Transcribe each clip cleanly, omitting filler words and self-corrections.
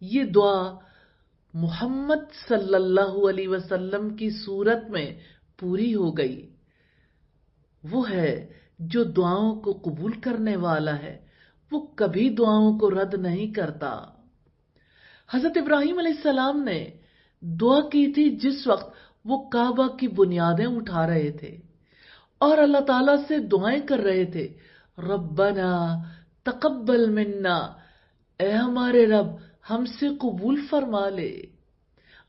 یہ دعا محمد صلی اللہ علیہ وسلم کی صورت میں پوری ہو گئی۔ وہ ہے جو دعاؤں کو قبول کرنے والا ہے، وہ کبھی دعاؤں کو رد نہیں کرتا۔ حضرت ابراہیم علیہ السلام نے دعا کی تھی جس وقت وہ کعبہ کی بنیادیں اٹھا رہے تھے اور اللہ تعالیٰ سے دعائیں کر رہے تھے، ربنا تقبل منا، اے ہمارے رب ہم سے قبول فرما لے۔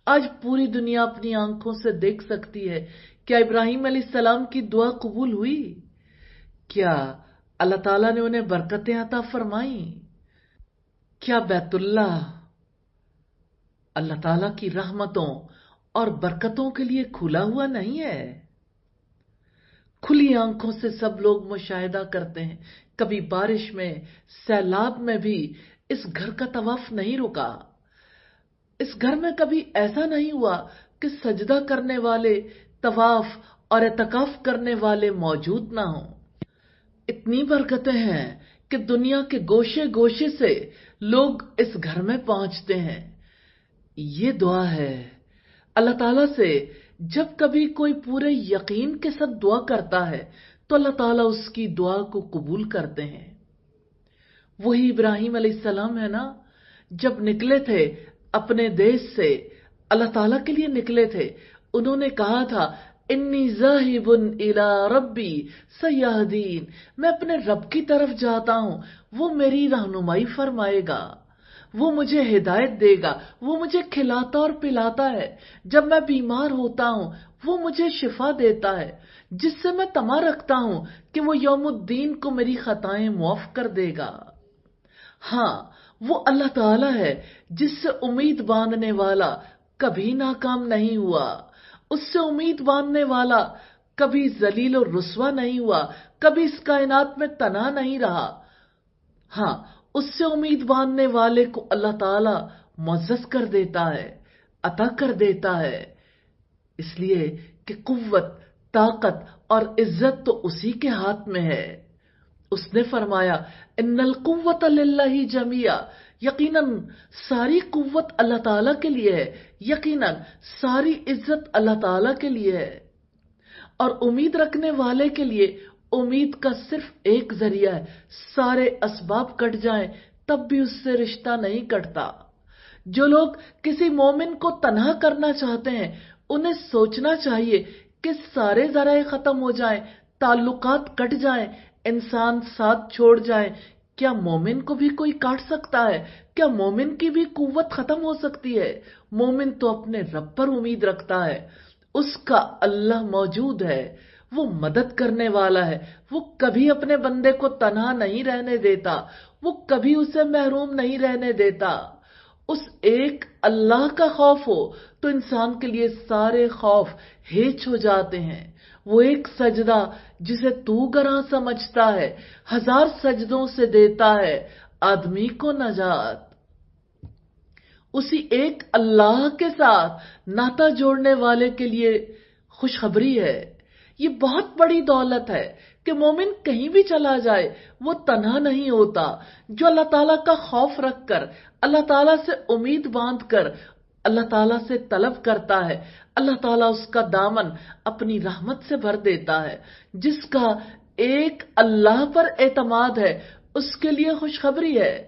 آج پوری دنیا اپنی آنکھوں سے دیکھ سکتی ہے، کیا ابراہیم علیہ السلام کی دعا قبول ہوئی؟ کیا اللہ تعالیٰ نے انہیں برکتیں عطا فرمائیں؟ کیا بیت اللہ اللہ تعالیٰ کی رحمتوں اور برکتوں کے لیے کھلا ہوا نہیں ہے؟ کھلی آنکھوں سے سب لوگ مشاہدہ کرتے ہیں، کبھی بارش میں، سیلاب میں بھی اس گھر کا طواف نہیں رکا۔ اس گھر میں کبھی ایسا نہیں ہوا کہ سجدہ کرنے والے، طواف اور اعتکاف کرنے والے موجود نہ ہوں۔ اتنی برکتیں ہیں کہ دنیا کے گوشے گوشے سے لوگ اس گھر میں پہنچتے ہیں۔ یہ دعا ہے اللہ تعالیٰ سے، جب کبھی کوئی پورے یقین کے ساتھ دعا کرتا ہے تو اللہ تعالیٰ اس کی دعا کو قبول کرتے ہیں۔ وہی ابراہیم علیہ السلام ہے نا، جب نکلے تھے اپنے دیش سے، اللہ تعالیٰ کے لیے نکلے تھے، انہوں نے کہا تھا انی ذاہب الی ربی سیہدین، میں اپنے رب کی طرف جاتا ہوں، وہ میری رہنمائی فرمائے گا، وہ مجھے ہدایت دے گا، وہ مجھے کھلاتا اور پلاتا ہے، جب میں بیمار ہوتا ہوں وہ مجھے شفا دیتا ہے، جس سے میں طمع رکھتا ہوں کہ وہ یوم الدین کو میری خطائیں معاف کر دے گا۔ ہاں، وہ اللہ تعالیٰ ہے جس سے امید باندھنے والا کبھی ناکام نہیں ہوا، اس سے امید باندھنے والا کبھی ذلیل و رسوا نہیں ہوا، کبھی اس کائنات میں تنہا نہیں رہا۔ ہاں، اس سے امید باندھنے والے کو اللہ تعالیٰ معزز کر دیتا ہے، عطا کر دیتا ہے، اس لیے کہ قوت، طاقت اور عزت تو اسی کے ہاتھ میں ہے۔ اس نے فرمایا ان القوت للہ جمیعا، یقیناً ساری قوت اللہ تعالیٰ کے لیے ہے، یقیناً ساری عزت اللہ تعالیٰ کے لیے ہے۔ اور امید رکھنے والے کے لیے امید کا صرف ایک ذریعہ ہے، سارے اسباب کٹ جائیں تب بھی اس سے رشتہ نہیں کٹتا۔ جو لوگ کسی مومن کو تنہا کرنا چاہتے ہیں انہیں سوچنا چاہیے کہ سارے ذرائع ختم ہو جائیں، تعلقات کٹ جائیں، انسان ساتھ چھوڑ جائیں، کیا مومن کو بھی کوئی کاٹ سکتا ہے؟ کیا مومن کی بھی قوت ختم ہو سکتی ہے؟ مومن تو اپنے رب پر امید رکھتا ہے، اس کا اللہ موجود ہے، وہ مدد کرنے والا ہے، وہ کبھی اپنے بندے کو تنہا نہیں رہنے دیتا، وہ کبھی اسے محروم نہیں رہنے دیتا۔ اس ایک اللہ کا خوف ہو تو انسان کے لیے سارے خوف ہیچ ہو جاتے ہیں۔ وہ ایک سجدہ جسے تو گراں سمجھتا ہے، 1000 سجدوں سے دیتا ہے آدمی کو نجات۔ اسی ایک اللہ کے ساتھ ناطہ جوڑنے والے کے لیے خوشخبری ہے۔ یہ بہت بڑی دولت ہے کہ مومن کہیں بھی چلا جائے وہ تنہا نہیں ہوتا۔ جو اللہ تعالیٰ کا خوف رکھ کر، اللہ تعالیٰ سے امید باندھ کر اللہ تعالیٰ سے طلب کرتا ہے، اللہ تعالیٰ اس کا دامن اپنی رحمت سے بھر دیتا ہے۔ جس کا ایک اللہ پر اعتماد ہے اس کے لیے خوشخبری ہے،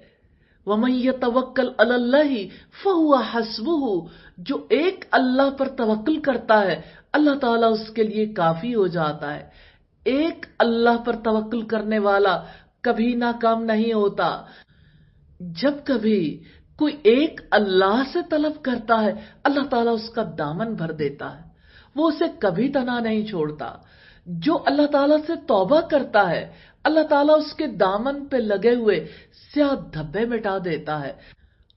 وَمَن يَتَوَكَّلْ عَلَى اللَّهِ فَهُوَ حَسْبُهُ، جو ایک اللہ پر توکل کرتا ہے اللہ تعالیٰ اس کے لیے کافی ہو جاتا ہے۔ ایک اللہ پر توکل کرنے والا کبھی ناکام نہیں ہوتا۔ جب کبھی کوئی ایک اللہ سے طلب کرتا ہے اللہ تعالیٰ اس کا دامن بھر دیتا ہے، وہ اسے کبھی تنہا نہیں چھوڑتا۔ جو اللہ تعالیٰ سے توبہ کرتا ہے اللہ تعالیٰ اس کے دامن پہ لگے ہوئے سیاہ دھبے مٹا دیتا ہے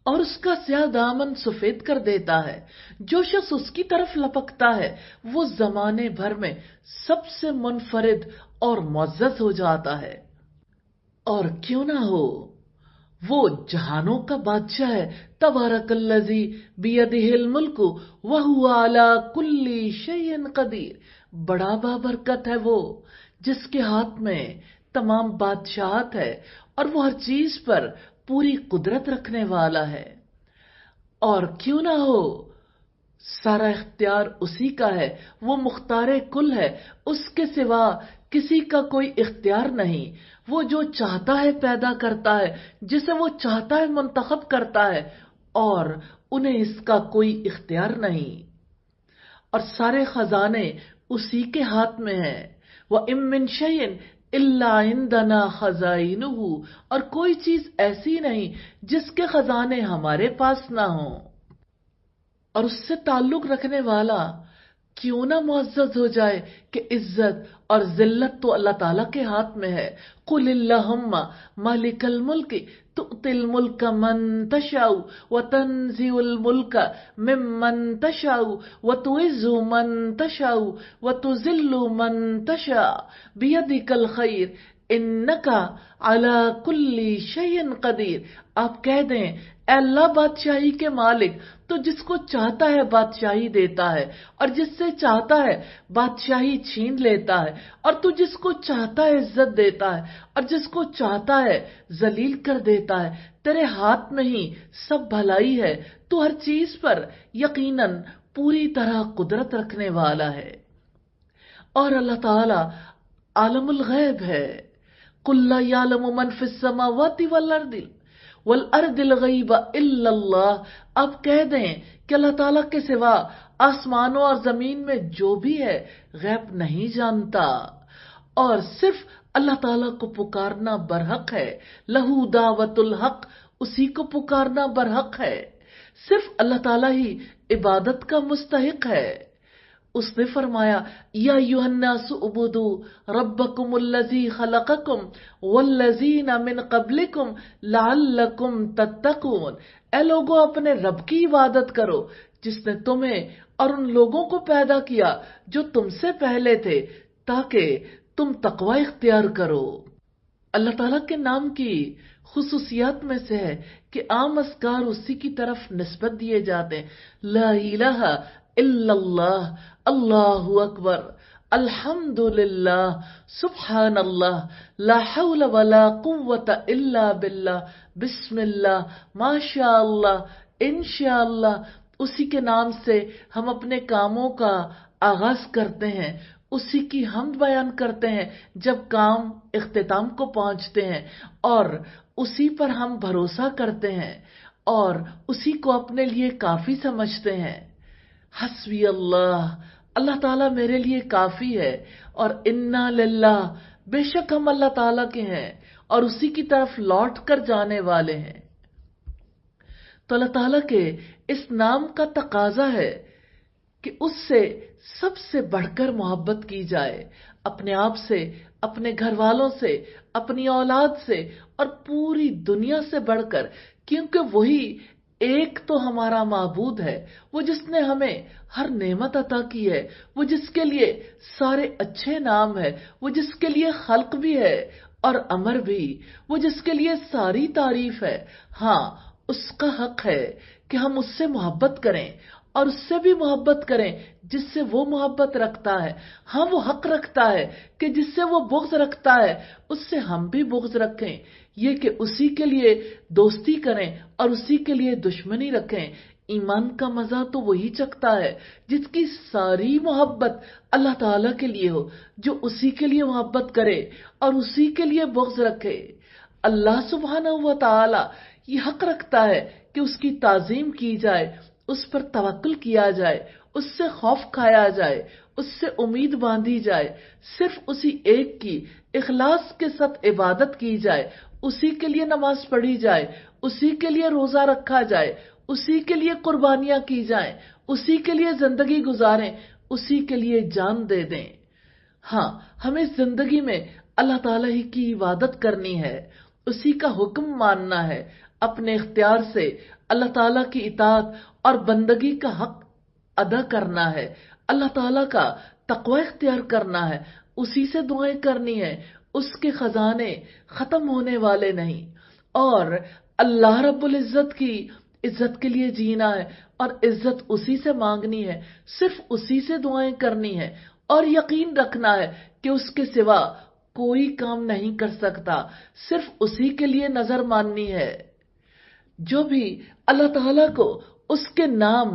اور اس کا سیاہ دامن سفید کر دیتا ہے۔ جو شخص اس کی طرف لپکتا ہے وہ زمانے بھر میں سب سے منفرد اور معزز ہو جاتا ہے۔ اور کیوں نہ ہو، وہ جہانوں کا بادشاہ ہے، تبارک الذی بیدہ الملک وہو علی کل شیء قدیر، بڑا بابرکت ہے وہ جس کے ہاتھ میں تمام بادشاہت ہے اور وہ ہر چیز پر پوری قدرت رکھنے والا ہے۔ اور کیوں نہ ہو، سارا اختیار اسی کا ہے، وہ مختار کل ہے، اس کے سوا کسی کا کوئی اختیار نہیں۔ وہ جو چاہتا ہے پیدا کرتا ہے، جسے وہ چاہتا ہے منتخب کرتا ہے، اور انہیں اس کا کوئی اختیار نہیں۔ اور سارے خزانے اسی کے ہاتھ میں ہیں۔ وَإِن مِّن شَيْءٍ إِلَّا عِندَنَا خَزَائِنُهُ، اور کوئی چیز ایسی نہیں جس کے خزانے ہمارے پاس نہ ہوں۔ اور اس سے تعلق رکھنے والا کیوں نہ معزز ہو جائے کہ عزت اور ذلت تو اللہ تعالیٰ کے ہاتھ میں ہے۔ قُلِ اللَّهُمَّ مَالِكَ الْمُلْكِ تُؤْتِي الْمُلْكَ مَن تَشَاءُ وَتَنزِعُ الْمُلْكَ مِمَّن تَشَاءُ وَتُعِزُّ مَن تَشَاءُ وَتُذِلُّ مَن تَشَاءُ بِيَدِكَ الْخَيْرُ إِنَّكَ عَلَى كُلِّ شَيْءٍ قَدِيرٌ۔ آپ کہہ دیں، اے اللہ بادشاہی کے مالک، تو جس کو چاہتا ہے بادشاہی دیتا ہے، اور جس سے چاہتا ہے بادشاہی چھین لیتا ہے، اور تو جس کو چاہتا ہے عزت دیتا ہے، اور جس کو چاہتا ہے ذلیل کر دیتا ہے۔ تیرے ہاتھ میں ہی سب بھلائی ہے، تو ہر چیز پر یقیناً پوری طرح قدرت رکھنے والا ہے۔ اور اللہ تعالی عالم الغیب ہے۔ قُل لَّا يَعْلَمُ مَن فِي السَّمَاوَاتِ وَالْأَرْضِ الْغَيْبَ إِلَّا اللَّهُ۔ آپ کہہ دیں کہ اللہ تعالیٰ کے سوا آسمانوں اور زمین میں جو بھی ہے غیب نہیں جانتا، اور صرف اللہ تعالیٰ کو پکارنا برحق ہے۔ لَهُ دَعْوَةُ الْحَقِّ، اسی کو پکارنا برحق ہے۔ صرف اللہ تعالیٰ ہی عبادت کا مستحق ہے۔ اس نے فرمایا، یا ایھا الناس اعبدوا ربکم الذی خلقکم والذین من قبلکم لعلکم تتقون۔ اے لوگوں، اپنے رب کی عبادت کرو جس نے تمہیں اور ان لوگوں کو پیدا کیا جو تم سے پہلے تھے، تاکہ تم تقوی اختیار کرو۔ اللہ تعالیٰ کے نام کی خصوصیات میں سے ہے کہ عام اذکار اسی کی طرف نسبت دیے جاتے ہیں۔ لا الہ الا اللہ، اللہ اکبر، الحمد للہ، سبحان اللہ، لا حول ولا قوت الا باللہ، بسم اللہ، ماشاء اللہ، انشاء اللہ۔ اسی کے نام سے ہم اپنے کاموں کا آغاز کرتے ہیں، اسی کی حمد بیان کرتے ہیں جب کام اختتام کو پہنچتے ہیں، اور اسی پر ہم بھروسہ کرتے ہیں اور اسی کو اپنے لیے کافی سمجھتے ہیں۔ حسبی اللہ، اللہ تعالیٰ میرے لیے کافی ہے، اور انا للہ، بے شک ہم اللہ تعالیٰ کے ہیں اور اسی کی طرف لوٹ کر جانے والے ہیں۔ تو اللہ تعالیٰ کے اس نام کا تقاضا ہے کہ اس سے سب سے بڑھ کر محبت کی جائے، اپنے آپ سے، اپنے گھر والوں سے، اپنی اولاد سے، اور پوری دنیا سے بڑھ کر، کیونکہ وہی ایک تو ہمارا معبود ہے، وہ جس نے ہمیں ہر نعمت عطا کی ہے، وہ جس کے لیے سارے اچھے نام ہے، وہ جس کے لیے خلق بھی ہے اور امر بھی، وہ جس کے لیے ساری تعریف ہے۔ ہاں، اس کا حق ہے کہ ہم اس سے محبت کریں، اور اس سے بھی محبت کریں جس سے وہ محبت رکھتا ہے۔ ہاں، وہ حق رکھتا ہے کہ جس سے وہ بغض رکھتا ہے اس سے ہم بھی بغض رکھیں، یہ کہ اسی کے لیے دوستی کریں اور اسی کے لیے دشمنی رکھیں۔ ایمان کا مزہ تو وہی چکھتا ہے جس کی ساری محبت اللہ تعالیٰ کے لیے ہو، جو اسی کے لیے محبت کرے اور اسی کے لیے بغض رکھے۔ اللہ سبحانہ و تعالی یہ حق رکھتا ہے کہ اس کی تعظیم کی جائے، اس پر توکل کیا جائے، اس سے خوف کھایا جائے، اس سے امید باندھی جائے، صرف اسی ایک کی اخلاص کے ساتھ عبادت کی جائے، اسی کے لیے نماز پڑھی جائے، اسی کے لیے روزہ رکھا جائے، اسی کے لیے قربانیاں کی جائیں، اسی کے لیے زندگی گزاریں، اسی کے لیے جان دے دیں۔ ہاں، ہمیں زندگی میں اللہ تعالیٰ ہی کی عبادت کرنی ہے، اسی کا حکم ماننا ہے، اپنے اختیار سے اللہ تعالیٰ کی اطاعت اور بندگی کا حق ادا کرنا ہے، اللہ تعالیٰ کا تقوی اختیار کرنا ہے، اسی سے دعائیں کرنی ہے، اس کے خزانے ختم ہونے والے نہیں، اور اللہ رب العزت کی عزت کے لیے جینا ہے، اور عزت اسی سے مانگنی ہے، صرف اسی سے دعائیں کرنی ہے، اور یقین رکھنا ہے کہ اس کے سوا کوئی کام نہیں کر سکتا، صرف اسی کے لیے نظر ماننی ہے۔ جو بھی اللہ تعالیٰ کو اس کے نام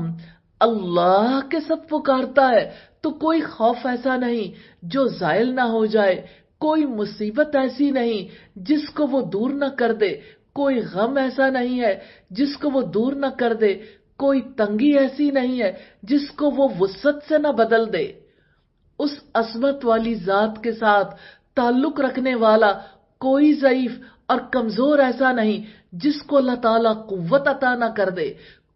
اللہ کے ساتھ پکارتا ہے تو کوئی خوف ایسا نہیں جو زائل نہ ہو جائے، کوئی مصیبت ایسی نہیں جس کو وہ دور نہ کر دے، کوئی غم ایسا نہیں ہے جس کو وہ دور نہ کر دے، کوئی تنگی ایسی نہیں ہے جس کو وہ وسعت سے نہ بدل دے۔ اس عظمت والی ذات کے ساتھ تعلق رکھنے والا کوئی ضعیف اور کمزور ایسا نہیں جس کو اللہ تعالیٰ قوت عطا نہ کر دے،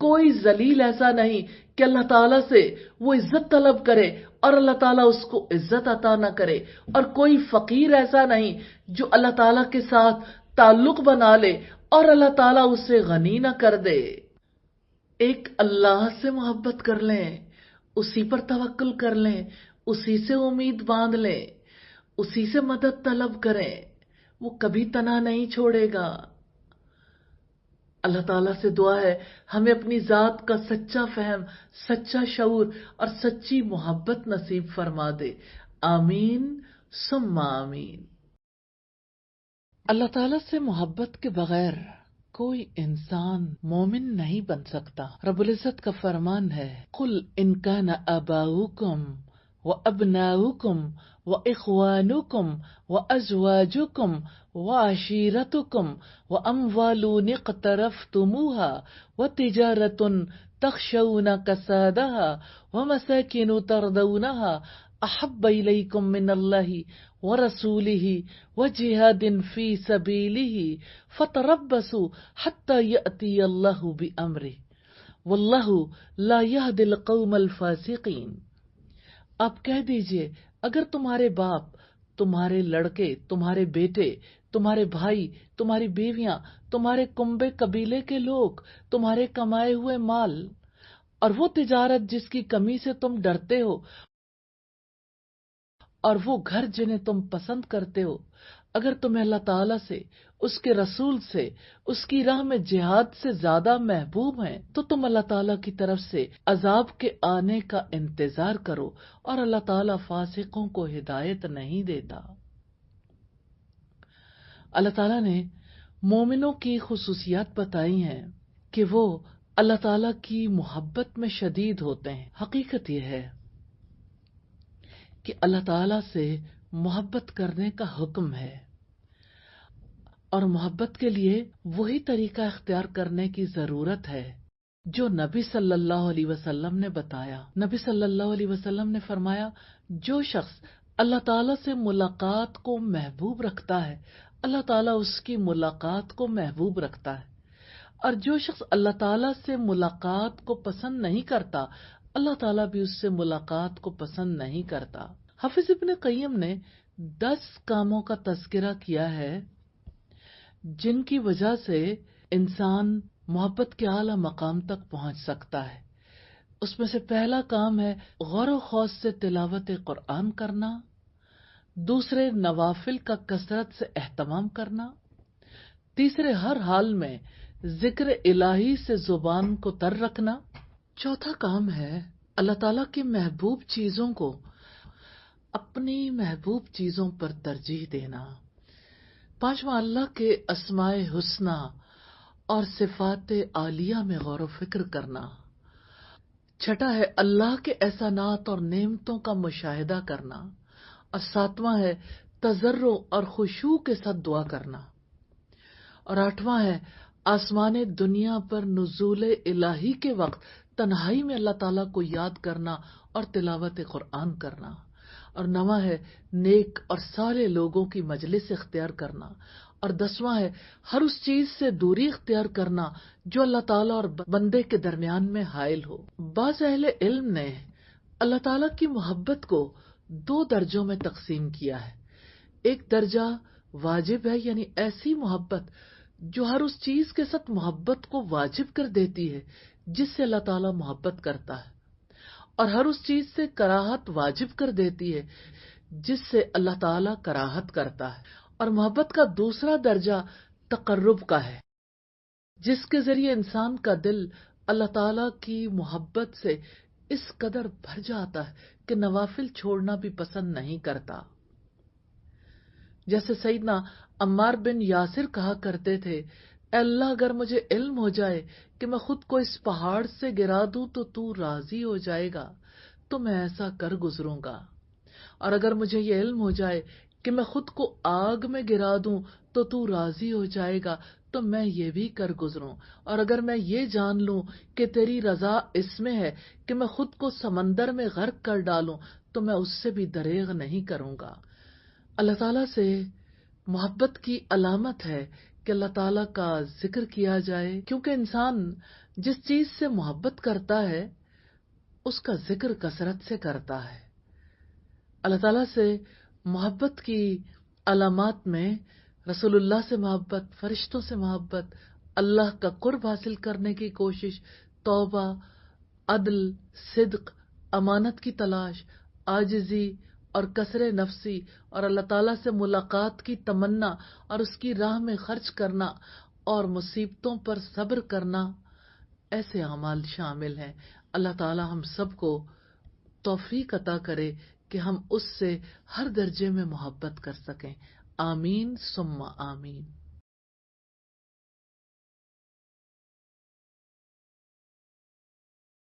کوئی ذلیل ایسا نہیں کہ اللہ تعالیٰ سے وہ عزت طلب کرے اور اللہ تعالیٰ اس کو عزت عطا نہ کرے، اور کوئی فقیر ایسا نہیں جو اللہ تعالیٰ کے ساتھ تعلق بنا لے اور اللہ تعالیٰ اسے غنی نہ کر دے۔ ایک اللہ سے محبت کر لیں، اسی پر توکل کر لیں، اسی سے امید باندھ لیں، اسی سے مدد طلب کریں، وہ کبھی تنہا نہیں چھوڑے گا۔ اللہ تعالیٰ سے دعا ہے ہمیں اپنی ذات کا سچا فہم، سچا شعور اور سچی محبت نصیب فرما دے، آمین ثم آمین۔ اللہ تعالیٰ سے محبت کے بغیر کوئی انسان مومن نہیں بن سکتا۔ رب العزت کا فرمان ہے، قل ان کان آباؤکم وابناؤکم واخوانکم وازواجکم وعشیرتکم واموال اقترفتموها وتجارة تخشون کسادها ومساکن ترضونها احب الیکم من اللہ ورسولہ وجہاد فی سبیلہ فتربصوا حتی یأتی اللہ بامرہ واللہ لا یہدی القوم الفاسقین۔ آپ کہہ دیجئے، اگر تمہارے باپ، تمہارے لڑکے، تمہارے بیٹے، تمہارے بھائی، تمہاری بیویاں، تمہارے کنبے قبیلے کے لوگ، تمہارے کمائے ہوئے مال اور وہ تجارت جس کی کمی سے تم ڈرتے ہو، اور وہ گھر جنہیں تم پسند کرتے ہو، اگر تمہیں اللہ تعالیٰ سے، اس کے رسول سے، اس کی راہ میں جہاد سے زیادہ محبوب ہیں، تو تم اللہ تعالیٰ کی طرف سے عذاب کے آنے کا انتظار کرو، اور اللہ تعالیٰ فاسقوں کو ہدایت نہیں دیتا۔ اللہ تعالیٰ نے مومنوں کی خصوصیات بتائی ہیں کہ وہ اللہ تعالیٰ کی محبت میں شدید ہوتے ہیں۔ حقیقت یہ ہے کہ اللہ تعالیٰ سے محبت کرنے کا حکم ہے، اور محبت کے لیے وہی طریقہ اختیار کرنے کی ضرورت ہے جو نبی صلی اللہ علیہ وسلم نے بتایا۔ نبی صلی اللہ علیہ وسلم نے فرمایا، جو شخص اللہ تعالیٰ سے ملاقات کو محبوب رکھتا ہے، اللہ تعالیٰ اس کی ملاقات کو محبوب رکھتا ہے، اور جو شخص اللہ تعالیٰ سے ملاقات کو پسند نہیں کرتا، اللہ تعالیٰ بھی اس سے ملاقات کو پسند نہیں کرتا۔ حافظ ابن قیم نے 10 کاموں کا تذکرہ کیا ہے جن کی وجہ سے انسان محبت کے اعلیٰ مقام تک پہنچ سکتا ہے۔ اس میں سے پہلا کام ہے غور و خوض سے تلاوت قرآن کرنا، دوسرے نوافل کا کثرت سے اہتمام کرنا، تیسرے ہر حال میں ذکر الہی سے زبان کو تر رکھنا، چوتھا کام ہے اللہ تعالیٰ کی محبوب چیزوں کو اپنی محبوب چیزوں پر ترجیح دینا، پانچواں اللہ کے اسماء حسنی اور صفات عالیہ میں غور و فکر کرنا، چھٹا ہے اللہ کے احسانات اور نعمتوں کا مشاہدہ کرنا، اور ساتواں ہے تضرع اور خشوع کے ساتھ دعا کرنا، اور آٹھواں ہے آسمان دنیا پر نزول الہی کے وقت تنہائی میں اللہ تعالیٰ کو یاد کرنا اور تلاوت قرآن کرنا، اور نواں ہے نیک اور صالح لوگوں کی مجلس اختیار کرنا، اور دسواں ہے ہر اس چیز سے دوری اختیار کرنا جو اللہ تعالیٰ اور بندے کے درمیان میں حائل ہو۔ بعض اہل علم نے اللہ تعالیٰ کی محبت کو 2 درجوں میں تقسیم کیا ہے۔ ایک درجہ واجب ہے، یعنی ایسی محبت جو ہر اس چیز کے ساتھ محبت کو واجب کر دیتی ہے جس سے اللہ تعالیٰ محبت کرتا ہے، اور ہر اس چیز سے کراہت واجب کر دیتی ہے جس سے اللہ تعالیٰ کراہت کرتا ہے۔ اور محبت کا دوسرا درجہ تقرب کا ہے، جس کے ذریعے انسان کا دل اللہ تعالیٰ کی محبت سے اس قدر بھر جاتا ہے کہ نوافل چھوڑنا بھی پسند نہیں کرتا۔ جیسے سیدنا عمار بن یاسر کہا کرتے تھے، اے اللہ اگر مجھے علم ہو جائے کہ میں خود کو اس پہاڑ سے گرا دوں تو راضی ہو جائے گا تو میں ایسا کر گزروں گا، اور اگر مجھے یہ علم ہو جائے کہ میں خود کو آگ میں گرا دوں تو راضی ہو جائے گا تو میں یہ بھی کر گزروں، اور اگر میں یہ جان لوں کہ تیری رضا اس میں ہے کہ میں خود کو سمندر میں غرق کر ڈالوں تو میں اس سے بھی دریغ نہیں کروں گا۔ اللہ تعالیٰ سے محبت کی علامت ہے کہ اللہ تعالیٰ کا ذکر کیا جائے، کیونکہ انسان جس چیز سے محبت کرتا ہے اس کا ذکر کثرت سے کرتا ہے۔ اللہ تعالیٰ سے محبت کی علامات میں رسول اللہ سے محبت، فرشتوں سے محبت، اللہ کا قرب حاصل کرنے کی کوشش، توبہ، عدل، صدق، امانت کی تلاش، عاجزی اور کسر نفسی، اور اللہ تعالیٰ سے ملاقات کی تمنا اور اس کی راہ میں خرچ کرنا اور مصیبتوں پر صبر کرنا، ایسے اعمال شامل ہیں۔ اللہ تعالیٰ ہم سب کو توفیق عطا کرے کہ ہم اس سے ہر درجے میں محبت کر سکیں۔ آمین ثم آمین۔